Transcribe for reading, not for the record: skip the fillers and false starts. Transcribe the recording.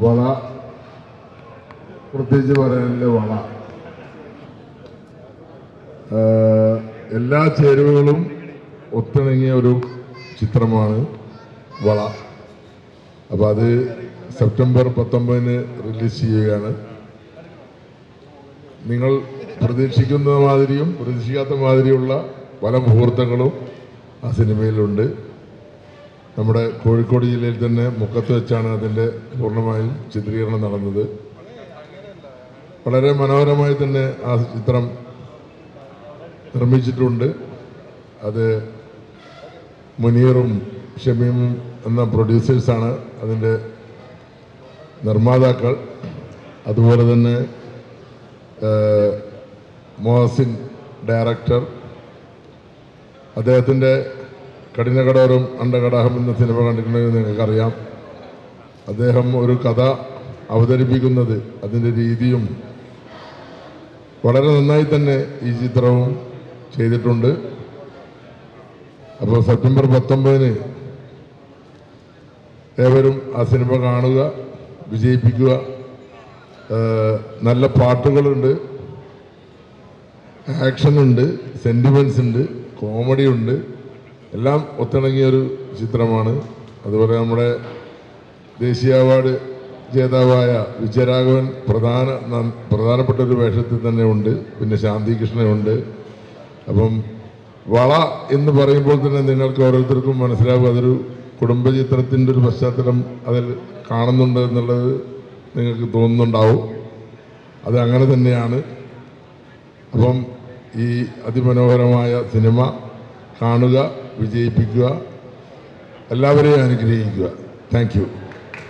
വള, പ്രത്യേകിച്ച് പറയാനില്ല. വള എല്ലാ ചേരുവകളും ഒത്തിണങ്ങിയ ഒരു ചിത്രമാണ് വള. അപ്പോൾ അത് സെപ്റ്റംബർ 19 റിലീസ് ചെയ്യുകയാണ്. നിങ്ങൾ പ്രതീക്ഷിക്കുന്ന മാതിരിയും പ്രതീക്ഷിക്കാത്ത മാതിരിയുള്ള പല മുഹൂർത്തങ്ങളും ആ സിനിമയിലുണ്ട്. നമ്മുടെ കോഴിക്കോട് ജില്ലയിൽ തന്നെ മുക്കത്ത് വെച്ചാണ് അതിൻ്റെ പൂർണ്ണമായും ചിത്രീകരണം നടന്നത്. വളരെ മനോഹരമായി തന്നെ ആ ചിത്രം നിർമ്മിച്ചിട്ടുണ്ട്. അത് മുനീറും ഷമീമും എന്ന പ്രൊഡ്യൂസേഴ്സാണ് അതിൻ്റെ നിർമ്മാതാക്കൾ. അതുപോലെ തന്നെ മോഹസിൻ ഡയറക്ടർ. അദ്ദേഹത്തിൻ്റെ കഠിനകടോരം അണ്ടകടാഹം എന്ന സിനിമ കണ്ടിട്ടുണ്ടെങ്കിൽ നിങ്ങൾക്കറിയാം. അദ്ദേഹം ഒരു കഥ അവതരിപ്പിക്കുന്നത്, അതിൻ്റെ രീതിയും വളരെ നന്നായി തന്നെ ഈ ചിത്രവും ചെയ്തിട്ടുണ്ട്. അപ്പോൾ സെപ്റ്റംബർ 19 ഏവരും ആ സിനിമ കാണുക, വിജയിപ്പിക്കുക. നല്ല പാട്ടുകളുണ്ട്, ആക്ഷനുണ്ട്, സെൻറ്റിമെൻറ്റ്സ് ഉണ്ട്, കോമഡി ഉണ്ട്, എല്ലാം ഒത്തിണങ്ങിയൊരു ചിത്രമാണ്. അതുപോലെ ദേശീയ അവാർഡ് ജേതാവായ വിജയരാഘവൻ പ്രധാനപ്പെട്ട ഒരു വേഷത്തിൽ തന്നെ ഉണ്ട്. പിന്നെ ശാന്തി കൃഷ്ണനുണ്ട്. അപ്പം വള എന്ന് പറയുമ്പോൾ തന്നെ നിങ്ങൾക്ക് ഓരോരുത്തർക്കും മനസ്സിലാവും അതൊരു കുടുംബചിത്രത്തിൻ്റെ ഒരു പശ്ചാത്തലം അതിൽ കാണുന്നുണ്ട് എന്നുള്ളത് നിങ്ങൾക്ക് തോന്നുന്നുണ്ടാവും. അത് അങ്ങനെ തന്നെയാണ്. അപ്പം ഈ അതിമനോഹരമായ സിനിമ കാണുക, വിജയിപ്പിക്കുക, എല്ലാവരെയും അനുഗ്രഹിക്കുക. Thank U.